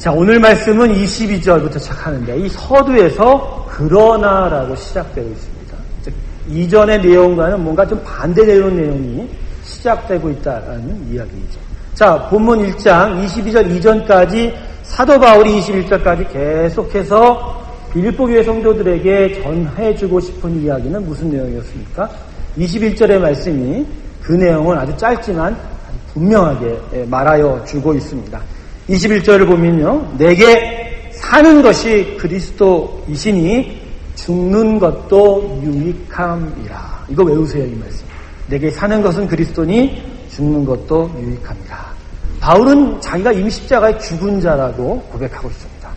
자, 오늘 말씀은 22절부터 시작하는데 이 서두에서 그러나라고 시작되고 있습니다. 즉, 이전의 내용과는 뭔가 좀 반대되는 내용이 시작되고 있다는 이야기이죠. 자, 본문 1장 22절 이전까지 사도 바울이 21절까지 계속해서 빌립보 교회 성도들에게 전해주고 싶은 이야기는 무슨 내용이었습니까? 21절의 말씀이 그 내용은 아주 짧지만 아주 분명하게 말하여 주고 있습니다. 21절을 보면요. 내게 사는 것이 그리스도이시니 죽는 것도 유익함이라. 이거 외우세요, 이 말씀. 내게 사는 것은 그리스도니 죽는 것도 유익함이라. 바울은 자기가 이미 십자가에 죽은 자라고 고백하고 있습니다.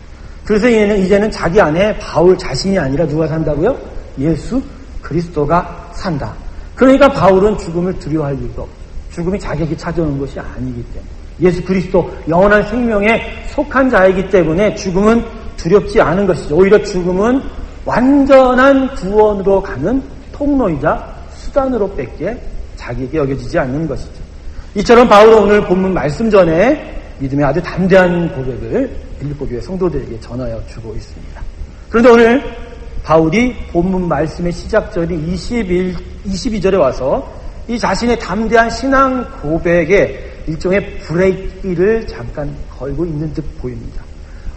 그래서 이제는 자기 안에 바울 자신이 아니라 누가 산다고요? 예수 그리스도가 산다. 그러니까 바울은 죽음을 두려워할 이유가 없죠. 죽음이 자기에게 찾아오는 것이 아니기 때문에. 예수 그리스도 영원한 생명에 속한 자이기 때문에 죽음은 두렵지 않은 것이죠. 오히려 죽음은 완전한 구원으로 가는 통로이자 수단으로밖에 자기에게 여겨지지 않는 것이죠. 이처럼 바울은 오늘 본문 말씀 전에 믿음의 아주 담대한 고백을 빌립보 교회 성도들에게 전하여 주고 있습니다. 그런데 오늘 바울이 본문 말씀의 시작절인 22절에 와서 이 자신의 담대한 신앙 고백에 일종의 브레이크를 잠깐 걸고 있는 듯 보입니다.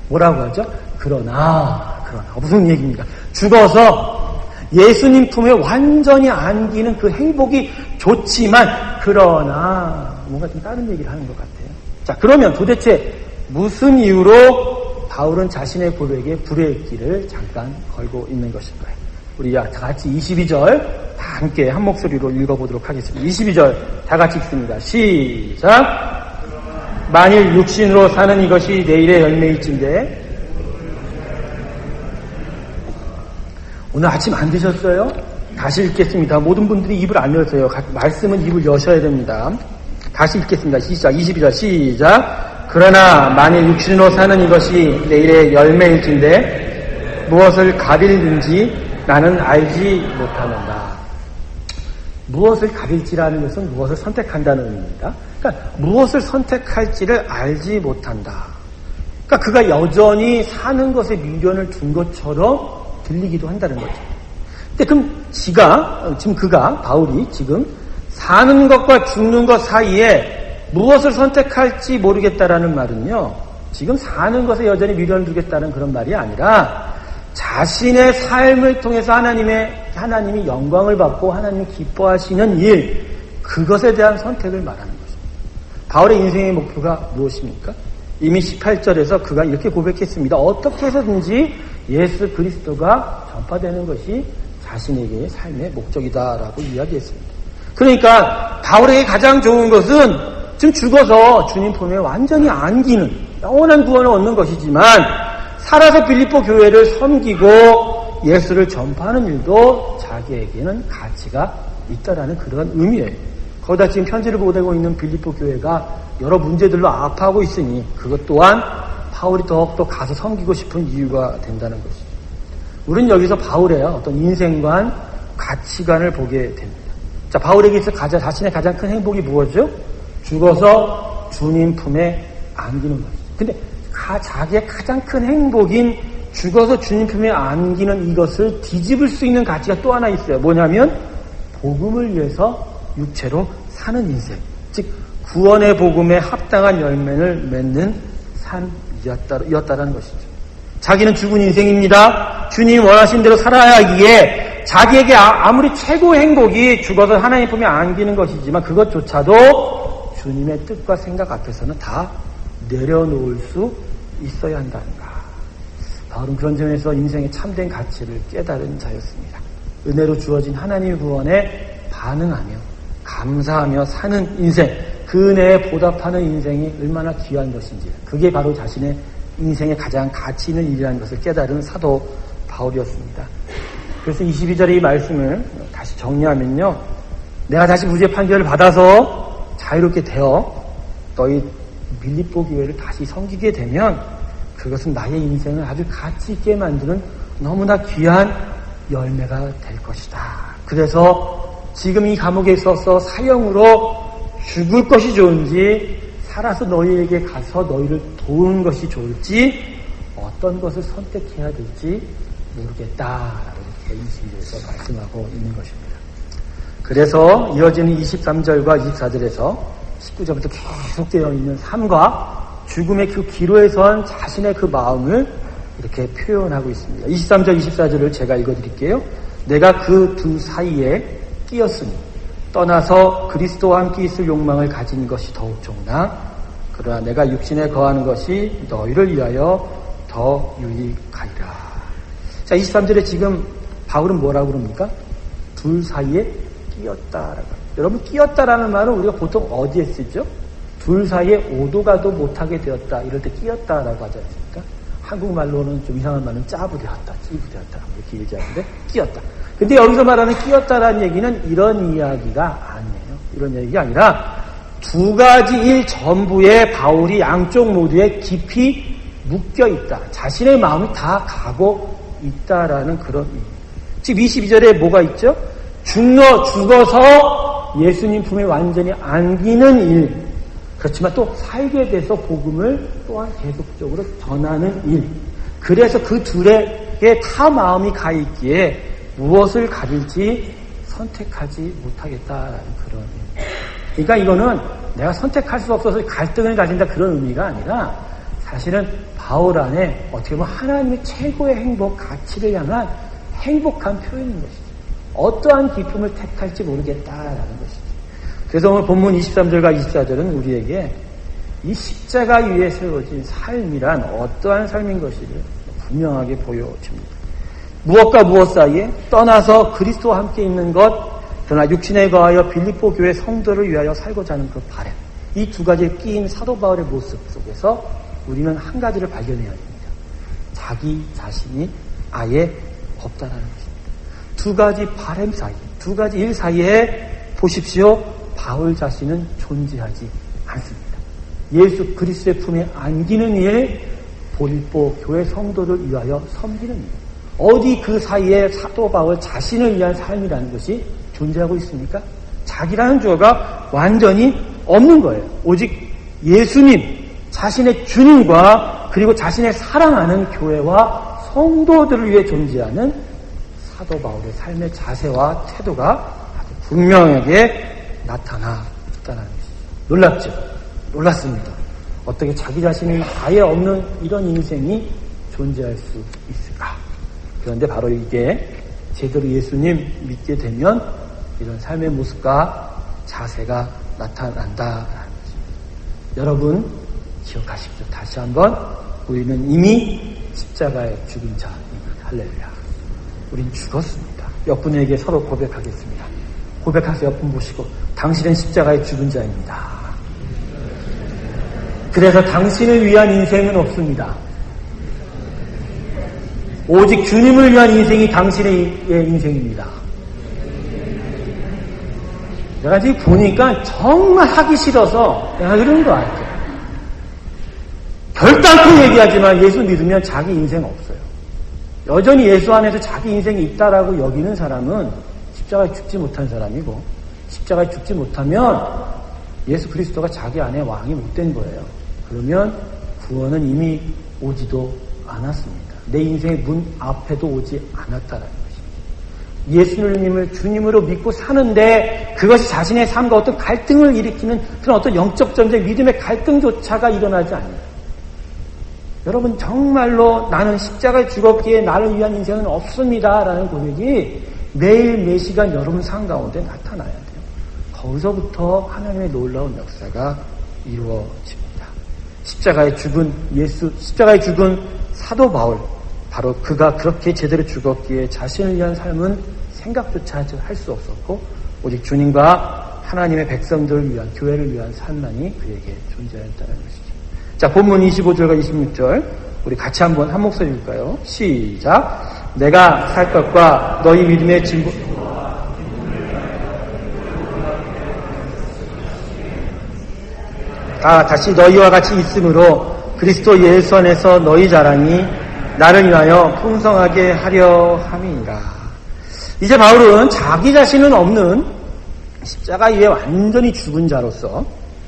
뭐라고 하죠? 그러나 무슨 얘기입니까? 죽어서 예수님 품에 완전히 안기는 그 행복이 좋지만 그러나 뭔가 좀 다른 얘기를 하는 것 같아요. 자, 그러면 도대체 무슨 이유로 바울은 자신의 고백에 브레이크를 잠깐 걸고 있는 것일까요? 우리 다 같이 22절 다 함께 한 목소리로 읽어보도록 하겠습니다. 22절 다 같이 읽습니다. 시작! 만일 육신으로 사는 이것이 내일의 열매일진데 오늘 아침 안 드셨어요? 다시 읽겠습니다. 모든 분들이 입을 안 열어서요. 말씀은 입을 여셔야 됩니다. 다시 읽겠습니다. 시작. 22절 시작. 그러나 만일 육신으로 사는 이것이 내일의 열매일진데 무엇을 가릴는지 나는 알지 못하는다. 무엇을 가릴지라는 것은 무엇을 선택한다는 의미입니다. 그러니까 무엇을 선택할지를 알지 못한다. 그러니까 그가 여전히 사는 것에 미련을 둔 것처럼 들리기도 한다는 거죠. 근데 그럼 바울이 지금 사는 것과 죽는 것 사이에 무엇을 선택할지 모르겠다라는 말은요, 지금 사는 것에 여전히 미련을 두겠다는 그런 말이 아니라 자신의 삶을 통해서 하나님이 영광을 받고 하나님이 기뻐하시는 일, 그것에 대한 선택을 말하는 것입니다. 바울의 인생의 목표가 무엇입니까? 이미 18절에서 그가 이렇게 고백했습니다. 어떻게 해서든지 예수 그리스도가 전파되는 것이 자신에게의 삶의 목적이다라고 이야기했습니다. 그러니까 바울에게 가장 좋은 것은 지금 죽어서 주님 품에 완전히 안기는 영원한 구원을 얻는 것이지만 살아서 빌립보 교회를 섬기고 예수를 전파하는 일도 자기에게는 가치가 있다라는 그런 의미예요. 거기다 지금 편지를 보내고 있는 빌립보 교회가 여러 문제들로 아파하고 있으니 그것 또한 바울이 더욱더 가서 섬기고 싶은 이유가 된다는 것이죠. 우리는 여기서 바울의 어떤 인생관, 가치관을 보게 됩니다. 자, 바울에게 있어 자신의 가장 큰 행복이 무엇이죠? 죽어서 주님 품에 안기는 것이죠. 근데 자기의 가장 큰 행복인 죽어서 주님 품에 안기는 이것을 뒤집을 수 있는 가치가 또 하나 있어요. 뭐냐면 복음을 위해서 육체로 사는 인생, 즉 구원의 복음에 합당한 열매를 맺는 삶이었다라는 것이죠. 자기는 죽은 인생입니다. 주님 원하신 대로 살아야 하기에 자기에게 아무리 최고의 행복이 죽어서 하나님 품에 안기는 것이지만 그것조차도 주님의 뜻과 생각 앞에서는 다 내려놓을 수 있어야 한다는가. 바울은 그런 점에서 인생의 참된 가치를 깨달은 자였습니다. 은혜로 주어진 하나님의 구원에 반응하며 감사하며 사는 인생, 그 은혜에 보답하는 인생이 얼마나 귀한 것인지, 그게 바로 자신의 인생의 가장 가치 있는 일이라는 것을 깨달은 사도 바울이었습니다. 그래서 22절의 이 말씀을 다시 정리하면요, 내가 다시 무죄 판결을 받아서 자유롭게 되어 너희 빌립보 교회를 다시 섬기게 되면 그것은 나의 인생을 아주 가치 있게 만드는 너무나 귀한 열매가 될 것이다. 그래서 지금 이 감옥에 있어서 사형으로 죽을 것이 좋은지 살아서 너희에게 가서 너희를 도우는 것이 좋을지 어떤 것을 선택해야 될지 모르겠다라고 이렇게 22절에서 말씀하고 있는 것입니다. 그래서 이어지는 23절과 24절에서 19절부터 계속되어 있는 삶과 죽음의 그 기로에 선 자신의 그 마음을 이렇게 표현하고 있습니다. 23절, 24절을 제가 읽어드릴게요. 내가 그 두 사이에 끼었으니 떠나서 그리스도와 함께 있을 욕망을 가진 것이 더욱 좋으나 그러나 내가 육신에 거하는 것이 너희를 위하여 더 유익하리라. 자, 23절에 지금 바울은 뭐라고 그럽니까? 둘 사이에 끼었다라고. 여러분, 끼었다라는 말은 우리가 보통 어디에 쓰죠? 둘 사이에 오도 가도 못하게 되었다. 이럴 때 끼었다라고 하지 않습니까? 한국말로는 좀 이상한 말은 짜부되었다, 찌부되었다 이렇게 얘기하는데 끼었다. 근데 여기서 말하는 끼었다라는 얘기는 이런 이야기가 아니에요. 이런 얘기가 아니라 두 가지 일 전부에 바울이 양쪽 모두에 깊이 묶여 있다. 자신의 마음이 다 가고 있다라는 그런 의미. 지금 22절에 뭐가 있죠? 죽어서 예수님 품에 완전히 안기는 일. 그렇지만 또 살게 돼서 복음을 또한 계속적으로 전하는 일. 그래서 그 둘에게 타 마음이 가 있기에 무엇을 가질지 선택하지 못하겠다라는 그런 일. 그러니까 이거는 내가 선택할 수 없어서 갈등을 가진다 그런 의미가 아니라 사실은 바울 안에 어떻게 보면 하나님의 최고의 행복, 가치를 향한 행복한 표현인 것이죠. 어떠한 기쁨을 택할지 모르겠다라는 것이죠. 그래서 오늘 본문 23절과 24절은 우리에게 이 십자가 위에 세워진 삶이란 어떠한 삶인 것인지를 분명하게 보여줍니다. 무엇과 무엇 사이에 떠나서 그리스도와 함께 있는 것, 그러나 육신에 거하여 빌립보 교회 성도를 위하여 살고자 하는 그 바람. 이 두 가지에 끼인 사도 바울의 모습 속에서 우리는 한 가지를 발견해야 됩니다. 자기 자신이 아예 없다라는 것입니다. 두 가지 바람 사이, 두 가지 일 사이에 보십시오. 바울 자신은 존재하지 않습니다. 예수 그리스도의 품에 안기는 일, 빌립보 교회 성도를 위하여 섬기는 일. 어디 그 사이에 사도 바울 자신을 위한 삶이라는 것이 존재하고 있습니까? 자기라는 주어가 완전히 없는 거예요. 오직 예수님, 자신의 주님과 그리고 자신의 사랑하는 교회와 성도들을 위해 존재하는 사도 바울의 삶의 자세와 태도가 아주 분명하게 나타나 있다는 것이죠. 놀랍죠? 놀랐습니다. 어떻게 자기 자신이 아예 없는 이런 인생이 존재할 수 있을까? 그런데 바로 이게 제대로 예수님 믿게 되면 이런 삶의 모습과 자세가 나타난다라는 것입니다. 여러분 기억하십시오. 다시 한번 우리는 이미 십자가에 죽은 자입니다. 할렐루야. 우린 죽었습니다. 옆분에게 서로 고백하겠습니다. 고백하세요. 옆분 보시고 당신은 십자가에 죽은 자입니다. 그래서 당신을 위한 인생은 없습니다. 오직 주님을 위한 인생이 당신의 인생입니다. 내가 지금 보니까 정말 하기 싫어서 내가 이런 거 알죠. 결단코 얘기하지만 예수 믿으면 자기 인생 없어요. 여전히 예수 안에서 자기 인생이 있다라고 여기는 사람은 십자가에 죽지 못한 사람이고, 십자가에 죽지 못하면 예수 그리스도가 자기 안에 왕이 못 된 거예요. 그러면 구원은 이미 오지도 않았습니다. 내 인생의 문 앞에도 오지 않았다라는 것입니다. 예수님을 주님으로 믿고 사는데 그것이 자신의 삶과 어떤 갈등을 일으키는 그런 어떤 영적 전쟁, 믿음의 갈등조차가 일어나지 않는다. 여러분 정말로 나는 십자가에 죽었기에 나를 위한 인생은 없습니다라는 고백이 매일 매시간 여러분 삶 가운데 나타나야 돼요. 거기서부터 하나님의 놀라운 역사가 이루어집니다. 십자가에 죽은 예수, 십자가에 죽은 사도 바울, 바로 그가 그렇게 제대로 죽었기에 자신을 위한 삶은 생각조차 할 수 없었고 오직 주님과 하나님의 백성들을 위한, 교회를 위한 삶만이 그에게 존재했다는 것이죠. 자, 본문 25절과 26절 우리 같이 한번 한 목소리 읽을까요? 시작. 내가 살 것과 너희 믿음의 진보. 다시 너희와 같이 있으므로 그리스도 예수 안에서 너희 자랑이 나를 위하여 풍성하게 하려 함이니라. 이제 바울은 자기 자신은 없는 십자가 위에 완전히 죽은 자로서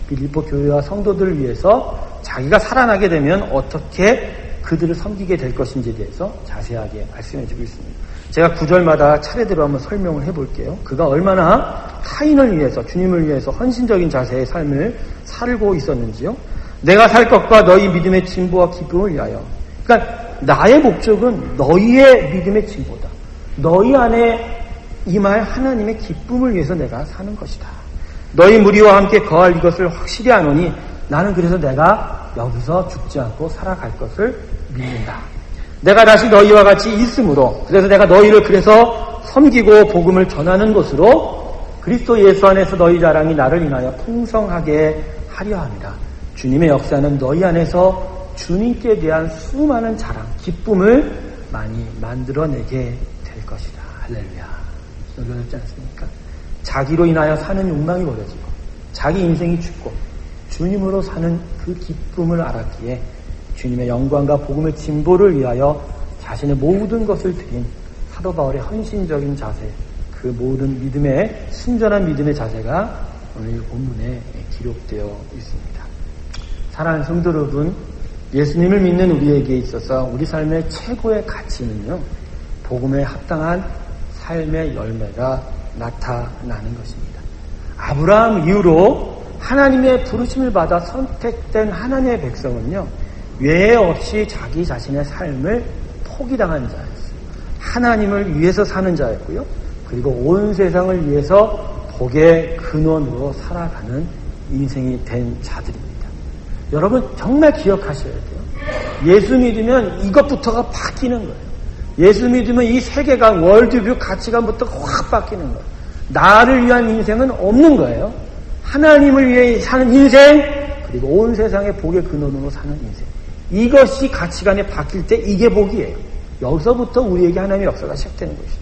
빌립보 교회와 성도들을 위해서 자기가 살아나게 되면 어떻게 그들을 섬기게 될 것인지에 대해서 자세하게 말씀해주고 있습니다. 제가 구절마다 차례대로 한번 설명을 해볼게요. 그가 얼마나 타인을 위해서, 주님을 위해서 헌신적인 자세의 삶을 살고 있었는지요. 내가 살 것과 너희 믿음의 진보와 기쁨을 위하여. 그러니까 나의 목적은 너희의 믿음의 진보다. 너희 안에 임할 하나님의 기쁨을 위해서 내가 사는 것이다. 너희 무리와 함께 거할 이것을 확실히 아노니 나는 그래서 내가 여기서 죽지 않고 살아갈 것을 믿는다. 내가 다시 너희와 같이 있으므로, 그래서 내가 너희를 그래서 섬기고 복음을 전하는 것으로 그리스도 예수 안에서 너희 자랑이 나를 인하여 풍성하게 하려 합니다. 주님의 역사는 너희 안에서 주님께 대한 수많은 자랑, 기쁨을 많이 만들어내게 될 것이다. 할렐루야. 그렇지 않습니까? 자기로 인하여 사는 욕망이 버려지고 자기 인생이 죽고 주님으로 사는 그 기쁨을 알았기에 주님의 영광과 복음의 진보를 위하여 자신의 모든 것을 드린 사도 바울의 헌신적인 자세, 그 모든 믿음의 순전한 믿음의 자세가 오늘 본문에 기록되어 있습니다. 사랑하는 성도 여러분, 예수님을 믿는 우리에게 있어서 우리 삶의 최고의 가치는요, 복음에 합당한 삶의 열매가 나타나는 것입니다. 아브라함 이후로 하나님의 부르심을 받아 선택된 하나님의 백성은요, 외에 없이 자기 자신의 삶을 포기당한 자였어요. 하나님을 위해서 사는 자였고요. 그리고 온 세상을 위해서 복의 근원으로 살아가는 인생이 된 자들입니다. 여러분 정말 기억하셔야 돼요. 예수 믿으면 이것부터가 바뀌는 거예요. 예수 믿으면 이 세계관, 월드뷰 가치관부터 확 바뀌는 거예요. 나를 위한 인생은 없는 거예요. 하나님을 위해 사는 인생, 그리고 온 세상의 복의 근원으로 사는 인생. 이것이 가치관이 바뀔 때 이게 복이에요. 여기서부터 우리에게 하나님의 역사가 시작되는 것이죠.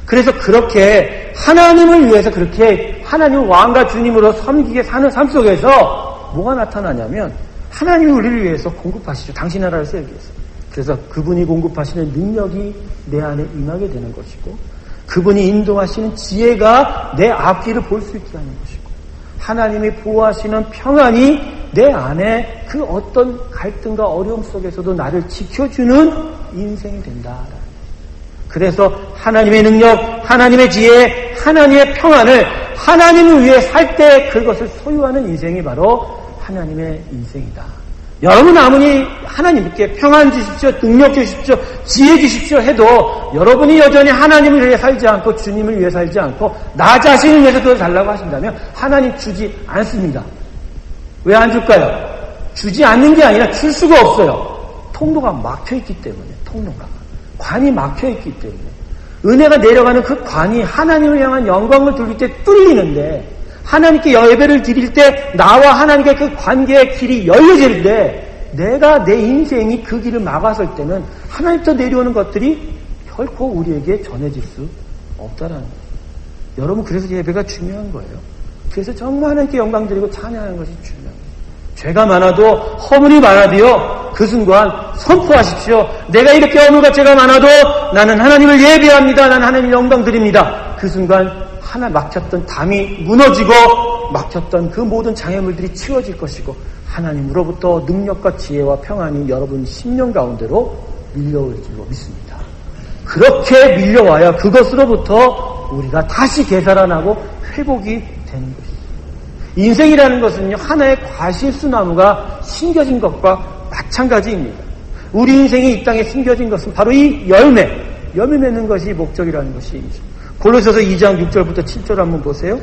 그래서 그렇게 하나님을 위해서 그렇게 하나님 왕과 주님으로 섬기게 사는 삶 속에서 뭐가 나타나냐면 하나님이 우리를 위해서 공급하시죠. 당신 나라를 세우기 위해서. 그래서 그분이 공급하시는 능력이 내 안에 임하게 되는 것이고 그분이 인도하시는 지혜가 내 앞길을 볼 수 있게 하는 것이고 하나님이 보호하시는 평안이 내 안에 그 어떤 갈등과 어려움 속에서도 나를 지켜주는 인생이 된다. 그래서 하나님의 능력, 하나님의 지혜, 하나님의 평안을 하나님을 위해 살 때 그것을 소유하는 인생이 바로 하나님의 인생이다. 여러분 아무리 하나님께 평안 주십시오, 능력 주십시오, 지혜 주십시오 해도 여러분이 여전히 하나님을 위해 살지 않고 주님을 위해 살지 않고 나 자신을 위해서 그걸 달라고 하신다면 하나님 주지 않습니다. 왜 안 줄까요? 주지 않는 게 아니라 줄 수가 없어요. 통로가 막혀있기 때문에, 통로가. 관이 막혀있기 때문에. 은혜가 내려가는 그 관이 하나님을 향한 영광을 돌릴 때 뚫리는데 하나님께 예배를 드릴 때 나와 하나님께 그 관계의 길이 열려질 때 내가 내 인생이 그 길을 막아설 때는 하나님부터 내려오는 것들이 결코 우리에게 전해질 수 없다라는 거예요. 여러분 그래서 예배가 중요한 거예요. 그래서 정말 하나님께 영광 드리고 찬양하는 것이 중요한 거예요. 죄가 많아도 허물이 많아도요 그 순간 선포하십시오. 내가 이렇게 허물과 죄가 많아도 나는 하나님을 예배합니다. 나는 하나님 영광 드립니다. 그 순간 하나 막혔던 담이 무너지고 막혔던 그 모든 장애물들이 치워질 것이고 하나님으로부터 능력과 지혜와 평안이 여러분 심령 가운데로 밀려올 줄로 믿습니다. 그렇게 밀려와야 그것으로부터 우리가 다시 되살아나고 회복이 되는 것입니다. 인생이라는 것은요 하나의 과실수나무가 심겨진 것과 마찬가지입니다. 우리 인생이 이 땅에 심겨진 것은 바로 이 열매 맺는 것이 목적이라는 것이죠. 골로새서 2장 6절부터 7절 한번 보세요.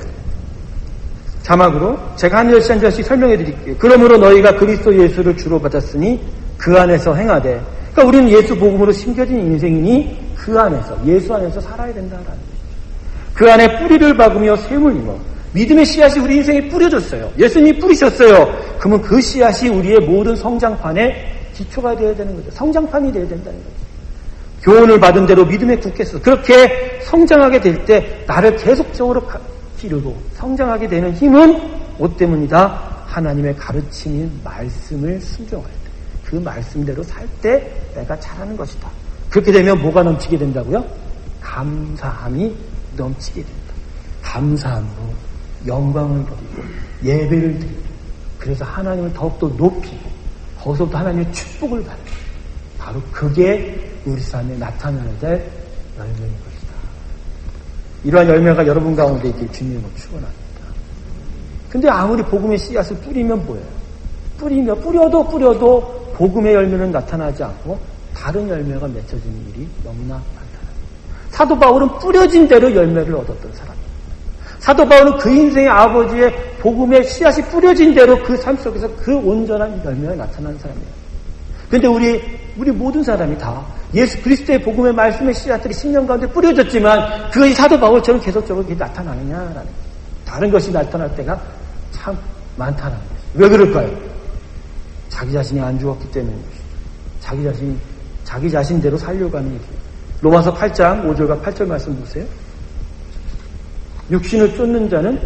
자막으로 제가 한 절씩 한 절씩 설명해 드릴게요. 그러므로 너희가 그리스도 예수를 주로 받았으니 그 안에서 행하되, 그러니까 우리는 예수 복음으로 심겨진 인생이니 그 안에서 예수 안에서 살아야 된다라는 것이죠. 그 안에 뿌리를 박으며 샘을 입어. 믿음의 씨앗이 우리 인생에 뿌려졌어요. 예수님이 뿌리셨어요. 그러면 그 씨앗이 우리의 모든 성장판의 기초가 되어야 되는 거죠. 성장판이 되어야 된다는 거죠. 교훈을 받은 대로 믿음에 굳겠어. 그렇게 성장하게 될 때 나를 계속적으로 기르고 성장하게 되는 힘은 뭐 때문이다? 하나님의 가르침인 말씀을 순종할 때. 그 말씀대로 살 때 내가 잘하는 것이다. 그렇게 되면 뭐가 넘치게 된다고요? 감사함이 넘치게 된다. 감사함으로 영광을 드리고 예배를 드리고 그래서 하나님을 더욱더 높이고 거기서부터 하나님의 축복을 받는 바로 그게 우리 삶에 나타나야 될 열매인 것이다. 이러한 열매가 여러분 가운데 있길 주님으로 축원합니다. 근데 아무리 복음의 씨앗을 뿌리면 뭐예요? 뿌려도 복음의 열매는 나타나지 않고 다른 열매가 맺혀지는 일이 너무나 많다. 사도 바울은 뿌려진 대로 열매를 얻었던 사람입니다. 사도 바울은 그 인생의 아버지의 복음의 씨앗이 뿌려진 대로 그 삶 속에서 그 온전한 열매가 나타나는 사람이에요. 그런데 우리 모든 사람이 다 예수 그리스도의 복음의 말씀의 씨앗들이 10년 가운데 뿌려졌지만 그것이 사도 바울처럼 계속적으로 그게 나타나느냐라는 거예요. 다른 것이 나타날 때가 참 많다는 거예요. 왜 그럴까요? 자기 자신이 안 죽었기 때문입니다. 자기 자신대로 살려고 하는 얘기예요. 로마서 8장 5절과 8절 말씀 보세요. 육신을 쫓는 자는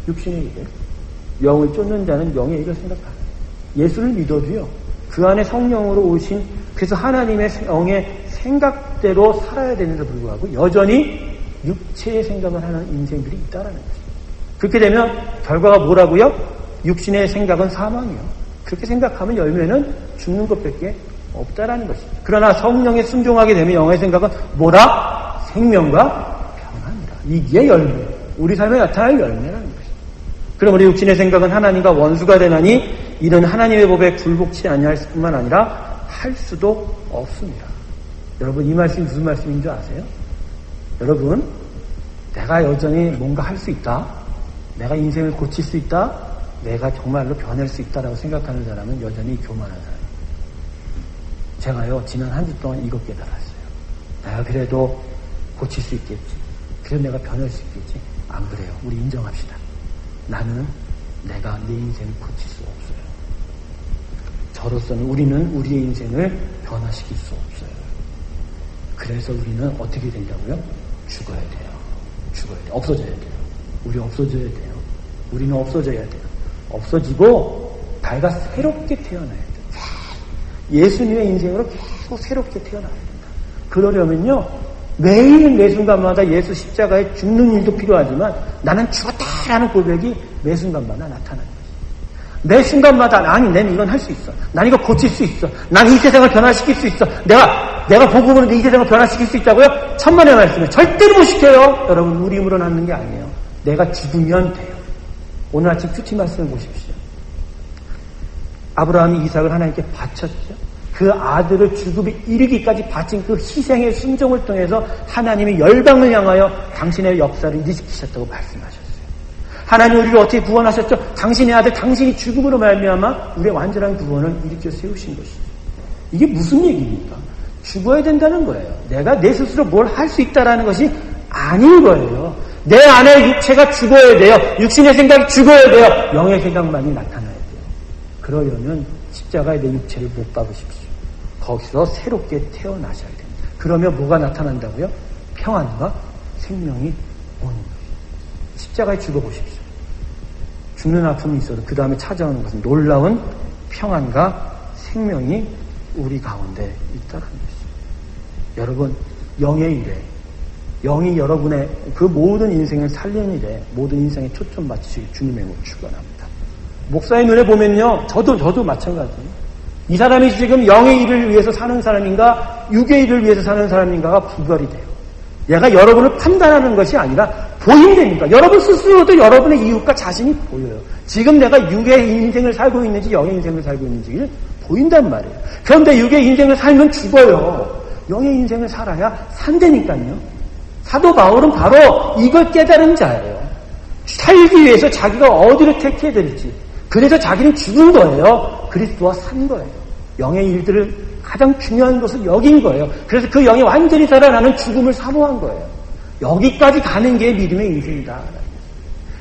육신의 일을, 영을 쫓는 자는 영의 일을 생각하는. 예수를 믿어도요, 그 안에 성령으로 오신, 그래서 하나님의 영의 생각대로 살아야 되는데도 불구하고 여전히 육체의 생각을 하는 인생들이 있다라는 거죠. 그렇게 되면 결과가 뭐라고요? 육신의 생각은 사망이요. 그렇게 생각하면 열매는 죽는 것밖에 없다라는 것입니다. 그러나 성령에 순종하게 되면 영의 생각은 뭐라? 생명과 평안이라. 이게 열매. 우리 삶에 나타날 열매라는 것입니다. 그럼 우리 육신의 생각은 하나님과 원수가 되나니 이는 하나님의 법에 굴복치 아니할 뿐만 아니라 할 수도 없습니다. 여러분 이 말씀이 무슨 말씀인 줄 아세요? 여러분 내가 여전히 뭔가 할 수 있다. 내가 인생을 고칠 수 있다. 내가 정말로 변할 수 있다라고 생각하는 사람은 여전히 교만한 사람입니다. 제가요 지난 한 주 동안 이것 깨달았어요. 내가 그래도 고칠 수 있겠지. 그래도 내가 변할 수 있겠지. 안 그래요. 우리 인정합시다. 나는 내가 내 인생을 고칠 수 없어요. 저로서는 우리는 우리의 인생을 변화시킬 수 없어요. 그래서 우리는 어떻게 된다고요? 죽어야 돼요. 없어져야 돼요. 우리 없어져야 돼요. 우리는 없어져야 돼요. 없어지고 내가 새롭게 태어나야 돼요. 예수님의 인생으로 계속 새롭게 태어나야 된다. 그러려면요 매일 매 순간마다 예수 십자가에 죽는 일도 필요하지만 나는 죽었다라는 고백이 매 순간마다 나타나는 거죠. 매 순간마다 아니 나는 이건 할 수 있어. 난 이거 고칠 수 있어. 난 이 세상을 변화시킬 수 있어. 내가 복음으로 이 세상을 변화시킬 수 있다고요? 천만의 말씀을 절대로 못 시켜요. 여러분 우리 힘으로 낳는 게 아니에요. 내가 죽으면 돼요. 오늘 아침 큐티 말씀을 보십시오. 아브라함이 이삭을 하나님께 바쳤죠. 그 아들을 죽음에 이르기까지 바친 그 희생의 순종을 통해서 하나님이 열방을 향하여 당신의 역사를 일으키셨다고 말씀하셨어요. 하나님 우리를 어떻게 구원하셨죠? 당신의 아들 당신이 죽음으로 말미암아 우리의 완전한 구원을 일으켜 세우신 것이죠. 이게 무슨 얘기입니까? 죽어야 된다는 거예요. 내가 내 스스로 뭘 할 수 있다라는 것이 아닌 거예요. 내 안에 육체가 죽어야 돼요. 육신의 생각이 죽어야 돼요. 영의 생각만이 나타나야 돼요. 그러려면 십자가에 내 육체를 못 박으십시오. 거기서 새롭게 태어나셔야 됩니다. 그러면 뭐가 나타난다고요? 평안과 생명이 오는 거예요. 십자가에 죽어보십시오. 죽는 아픔이 있어도 그 다음에 찾아오는 것은 놀라운 평안과 생명이 우리 가운데 있다는 것이죠. 여러분 영의 일에 영이 여러분의 그 모든 인생을 살리는 일에 모든 인생에 초점 맞추시길 주님의 이름으로 축원합니다. 목사의 눈에 보면요 저도 마찬가지예요. 이 사람이 지금 영의 일을 위해서 사는 사람인가 육의 일을 위해서 사는 사람인가가 구별이 돼요. 얘가 여러분을 판단하는 것이 아니라 보인다니까. 여러분 스스로도 여러분의 이웃과 자신이 보여요. 지금 내가 육의 인생을 살고 있는지 영의 인생을 살고 있는지를 보인단 말이에요. 그런데 육의 인생을 살면 죽어요. 영의 인생을 살아야 산다니까요. 사도 바울은 바로 이걸 깨달은 자예요. 살기 위해서 자기가 어디를 택해야 될지. 그래서 자기는 죽은 거예요. 그리스도와 산 거예요. 영의 일들을 가장 중요한 것을 여긴 거예요. 그래서 그 영이 완전히 살아나는 죽음을 사모한 거예요. 여기까지 가는 게 믿음의 인생이다.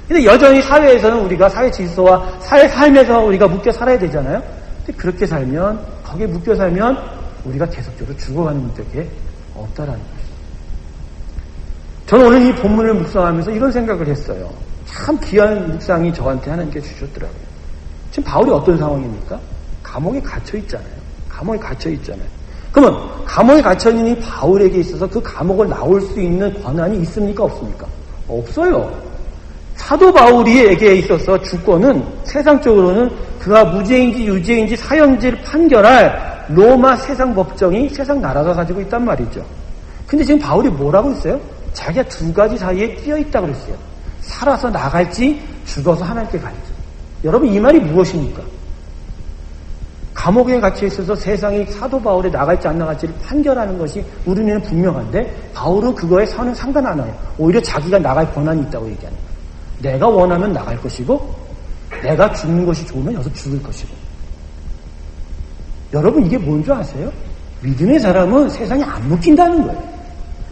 근데 여전히 사회에서는 우리가 사회 질서와 사회 삶에서 우리가 묶여 살아야 되잖아요. 근데 그렇게 살면, 거기에 묶여 살면 우리가 계속적으로 죽어가는 문밖에 없다라는 거예요. 저는 오늘 이 본문을 묵상하면서 이런 생각을 했어요. 참 귀한 묵상이 저한테 하나님께 주셨더라고요. 지금 바울이 어떤 상황입니까? 감옥에 갇혀 있잖아요. 감옥에 갇혀 있잖아요. 그러면 감옥에 갇혀 있는 이 바울에게 있어서 그 감옥을 나올 수 있는 권한이 있습니까? 없습니까? 없어요. 사도 바울에게 있어서 주권은 세상적으로는 그가 무죄인지 유죄인지 사형제를 판결할 로마 세상 법정이 세상 나라가 가지고 있단 말이죠. 근데 지금 바울이 뭐라고 했어요? 자기가 두 가지 사이에 끼어 있다고 그랬어요. 살아서 나갈지 죽어서 하나님께 갈지. 여러분 이 말이 무엇입니까? 감옥에 갇혀 있어서 세상이 사도 바울에 나갈지 안 나갈지를 판결하는 것이 우리는 분명한데 바울은 그거에 서는 상관 안 해요. 오히려 자기가 나갈 권한이 있다고 얘기하는 거예요. 내가 원하면 나갈 것이고 내가 죽는 것이 좋으면 여기서 죽을 것이고. 여러분 이게 뭔지 아세요? 믿음의 사람은 세상에 안 묶인다는 거예요.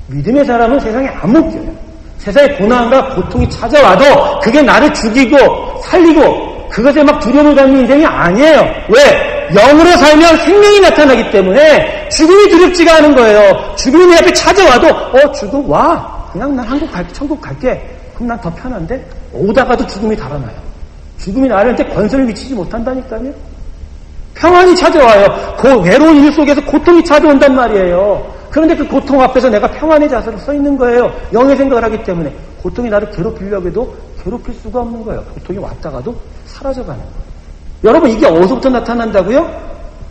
믿음의 사람은 세상에 안 묶여요. 세상에 고난과 고통이 찾아와도 그게 나를 죽이고 살리고 그것에 막 두려움을 갖는 인생이 아니에요. 왜? 영으로 살면 생명이 나타나기 때문에 죽음이 두렵지가 않은 거예요. 죽음이 내 앞에 찾아와도 죽음 와. 그냥 난 한국 갈게, 천국 갈게. 그럼 난 더 편한데 오다가도 죽음이 달아나요. 죽음이 나한테 권세를 미치지 못한다니까요. 평안이 찾아와요. 그 외로운 일 속에서 고통이 찾아온단 말이에요. 그런데 그 고통 앞에서 내가 평안의 자세로 서 있는 거예요. 영의 생각을 하기 때문에 고통이 나를 괴롭히려고 해도 괴롭힐 수가 없는 거예요. 고통이 왔다가도 사라져가는 거예요. 여러분 이게 어디서부터 나타난다고요?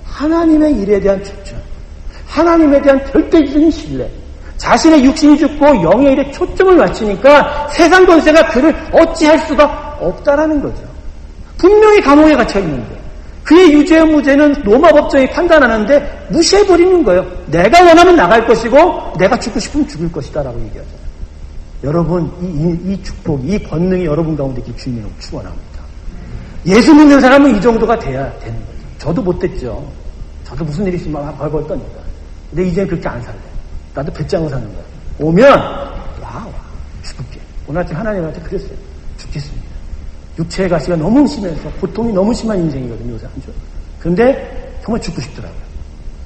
하나님의 일에 대한 집중, 하나님에 대한 절대적인 신뢰, 자신의 육신이 죽고 영의 일에 초점을 맞추니까 세상 권세가 그를 어찌할 수가 없다라는 거죠. 분명히 감옥에 갇혀 있는데 그의 유죄 무죄는 로마 법정이 판단하는데 무시해버리는 거예요. 내가 원하면 나갈 것이고 내가 죽고 싶으면 죽을 것이다 라고 얘기하잖아요. 여러분 이 축복, 이 권능이 여러분 가운데 있길 주님으로 축원합니다. 예수 믿는 사람은 이 정도가 돼야 되는 거죠. 저도 못됐죠. 저도 무슨 일이 있으면 벌벌 떠니까. 근데 이제는 그렇게 안 살래. 나도 배짱으로 사는 거야. 오면 와 죽을게. 오늘 아침 하나님한테 그랬어요. 죽겠습니다. 육체의 가시가 너무 심해서 고통이 너무 심한 인생이거든요. 요새 한 주. 그런데 정말 죽고 싶더라고요.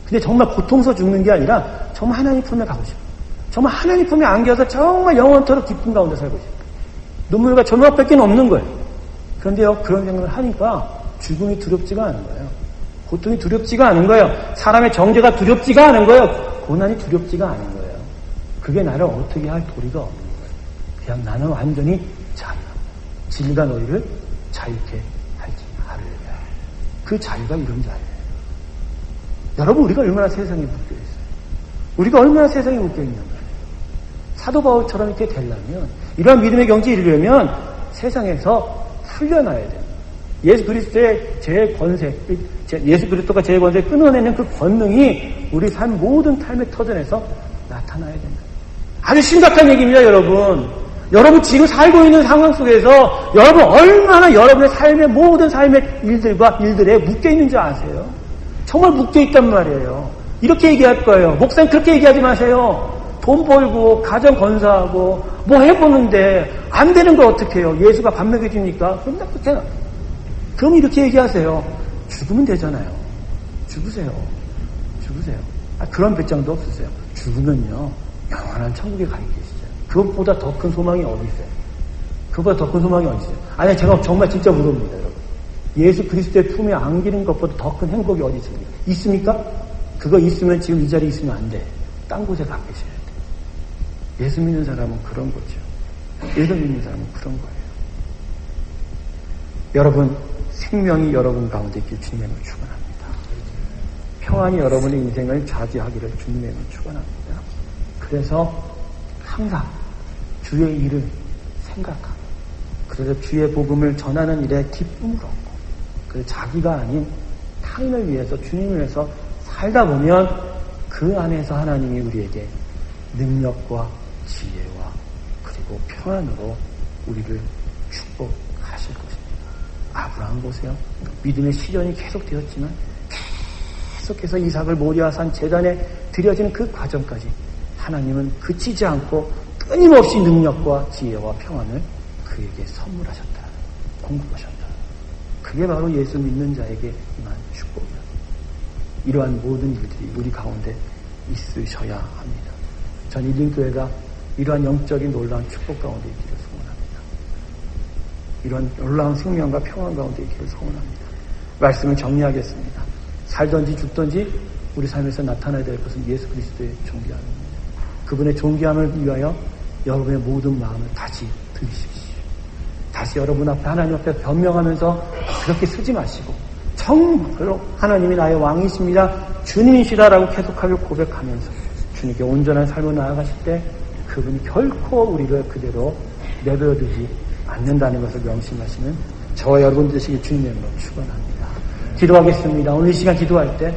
근데 정말 고통서 죽는 게 아니라 정말 하나님 품에 가고 싶어요. 정말 하나님 품에 안겨서 정말 영원토록 기쁨 가운데 살고 싶어요. 눈물과 절망밖에 없는 거예요. 그런데요, 그런 생각을 하니까 죽음이 두렵지가 않은 거예요. 고통이 두렵지가 않은 거예요. 사람의 정죄가 두렵지가 않은 거예요. 고난이 두렵지가 않은 거예요. 그게 나를 어떻게 할 도리가 없는 거예요. 그냥 나는 완전히 자유. 진리가 너희를 자유케 할지. 할렐루야. 그 자유가 이런 자유예요. 여러분 우리가 얼마나 세상에 묶여 있어요. 우리가 얼마나 세상에 묶여 있는 거예요. 사도 바울처럼 이렇게 되려면 이러한 믿음의 경지에 이르려면 세상에서 풀려나야 돼요. 예수 그리스도의 제 권세, 예수 그리스도가 제 권세를 끊어내는 그 권능이 우리 삶 모든 삶의 터전에서 나타나야 된다. 아주 심각한 얘기입니다, 여러분. 여러분 지금 살고 있는 상황 속에서 여러분 얼마나 여러분의 삶의 모든 삶의 일들에 묶여 있는지 아세요? 정말 묶여 있단 말이에요. 이렇게 얘기할 거예요. 목사님 그렇게 얘기하지 마세요. 돈 벌고 가정 건사하고 뭐 해보는데 안 되는 걸 어떻게 해요? 예수가 밥 먹여줍니까? 그럼 이렇게 얘기하세요. 죽으면 되잖아요. 죽으세요. 그런 배짱도 없으세요. 죽으면요 영원한 천국에 가 계시죠. 그것보다 더 큰 소망이 어디 있어요? 그것보다 더 큰 소망이 어디 있어요? 아니 제가 정말 진짜 물어봅니다, 여러분. 예수 그리스도의 품에 안기는 것보다 더 큰 행복이 어디 있습니까? 있습니까? 그거 있으면 지금 이 자리에 있으면 안 돼. 딴 곳에 가 계셔야 돼. 예수 믿는 사람은 그런 거죠. 예수 믿는 사람은 그런 거예요. 여러분, 생명이 여러분 가운데 있길 주님의 이름으로 축원합니다. 평안이 여러분의 인생을 좌지하기를 주님의 이름으로 축원합니다. 그래서 항상 주의 일을 생각하고 그래서 주의 복음을 전하는 일에 기쁨을 얻고 그래서 자기가 아닌 타인을 위해서 주님을 위해서 살다 보면 그 안에서 하나님이 우리에게 능력과 지혜와 그리고 평안으로 우리를 축복하실 것입니다. 아브라함 보세요. 믿음의 시련이 계속되었지만 계속해서 이삭을 모리아산 제단에 드려지는 그 과정까지 하나님은 그치지 않고 끊임없이 능력과 지혜와 평안을 그에게 선물하셨다. 공급하셨다. 그게 바로 예수 믿는 자에게 임한 축복이다. 이러한 모든 일들이 우리 가운데 있으셔야 합니다. 전 일링교회가 이러한 영적인 놀라운 축복 가운데 있기를 소원합니다. 이러한 놀라운 생명과 평안 가운데 있기를 소원합니다. 말씀을 정리하겠습니다. 살든지 죽든지 우리 삶에서 나타나야 될 것은 예수 그리스도의 존귀함입니다. 그분의 존귀함을 위하여 여러분의 모든 마음을 다시 들이십시오. 다시 여러분 앞에 하나님 앞에 변명하면서 그렇게 쓰지 마시고 정말로 하나님이 나의 왕이십니다. 주님이시다라고 계속하게 고백하면서 주님께 온전한 삶을 나아가실 때 그분이 결코 우리를 그대로 내버려두지 않는다는 것을 명심하시는 저와 여러분 되시길 주님의 이름으로 축원합니다. 기도하겠습니다. 오늘 이 시간 기도할 때